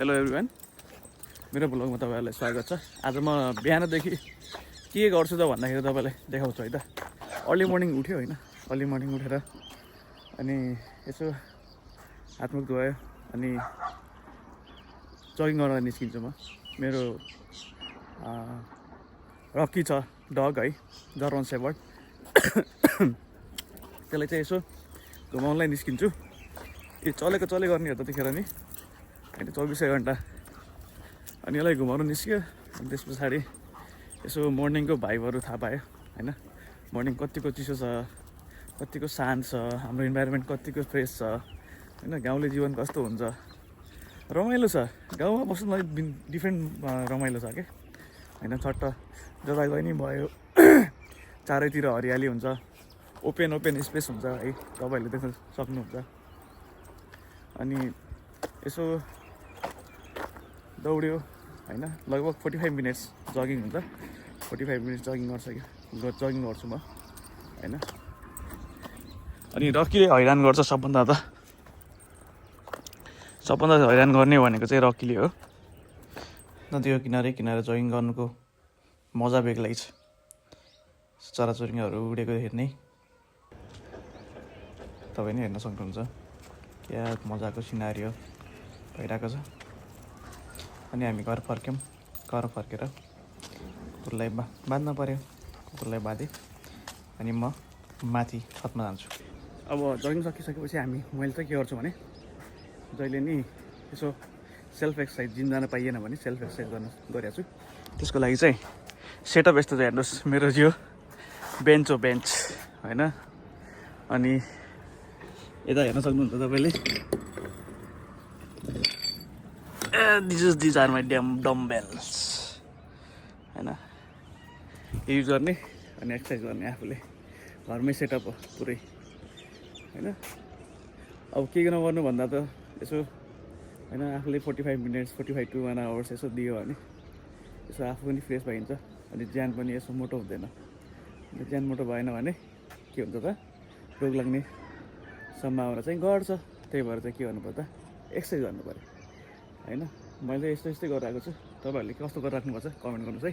Hello everyone, मेरो ब्लगमा तपाईँहरूलाई स्वागत छ। आज म बिहानदेखि के गर्छु त भन्दाखेरि तपाईँलाई देखाउँछु है त। अर्ली मर्निङ उठ्यो होइन, अर्ली मर्निङ उठेर अनि यसो हातमुख धुयो अनि जगिङ गर्न निस्किन्छु म। मेरो रक्की छ डग है, जर्मन सेफर्ड। त्यसलाई चाहिँ यसो घुमाउनलाई निस्किन्छु। यो चलेको गर्ने हो त्यतिखेर नि होइन, 24 घन्टा अनि यसलाई घुमाउनु निस्क्यो। अनि त्यस पछाडि यसो मर्निङको भाइबहरू थाहा पायो होइन, मर्निङ कतिको चिसो छ, कतिको शान्त छ, हाम्रो इन्भाइरोमेन्ट कतिको फ्रेस छ होइन, गाउँले जीवन कस्तो हुन्छ, रमाइलो छ। गाउँमा बस्नुलाई डिफ्रेन्ट रमाइलो छ क्या होइन। छट्ट जतागए नि भयो, चारैतिर हरियाली हुन्छ, ओपन स्पेस हुन्छ है, तपाईँहरूले देख्न सक्नुहुन्छ। अनि यसो दौड्यो होइन, लगभग 45 मिनट्स जगिङ हुन्छ। 45 मिनट्स जगिङ गर्छु म होइन। अनि रक्कीले हैरान गर्छ सबभन्दा हैरान गर्ने भनेको चाहिँ रक्कीले हो। नदीको किनारे जगिङ गर्नुको मजा बेग्लै छ। चराचुरुङ्गीहरू उडेको हेर्ने तपाईँ नै हेर्न सक्नुहुन्छ। क्या मजाको सिनारी हो भइरहेको छ। अनि हामी घर फर्क्यौँ। घर फर्केर कुकुरलाई बाँध्न पऱ्यो। कुकुरलाई बाँधेँ अनि म माथि छतमा जान्छु। अब जगिङ सकिसकेपछि मैले चाहिँ के गर्छु भने, जहिले नि यसो सेल्फ एक्सर्साइज, जिम जान पाइएन भने सेल्फ एक्सर्साइज गरिरहेको छु। त्यसको लागि चाहिँ सेटअप यस्तो चाहिँ हेर्नुहोस्, मेरो जिउ बेन्च होइन। अनि यता हेर्न सक्नुहुन्छ तपाईँले, दिज आर माई डम्बेल्स होइन। युज गर्ने अनि एक्सर्साइज गर्ने आफूले घरमै सेटअप हो पुरै होइन। अब के नगर्नु भन्दा त यसो होइन, आफूले 45 मिनट्स 45 to 1 hours यसो दियो भने यसो आफू पनि फ्रेस भइन्छ अनि ज्यान पनि यसो मोटो हुँदैन। ज्यान मोटो भएन भने के हुन्छ त, रोग लाग्ने सम्भावना चाहिँ घट्छ। त्यही भएर चाहिँ के गर्नु पर्दा एक्सर्साइज गर्नु पऱ्यो होइन। मैले यस्तै गरिरहेको छु। तपाईँहरूले कस्तो गरिराख्नुपर्छ कमेन्ट गर्नुहोस् है।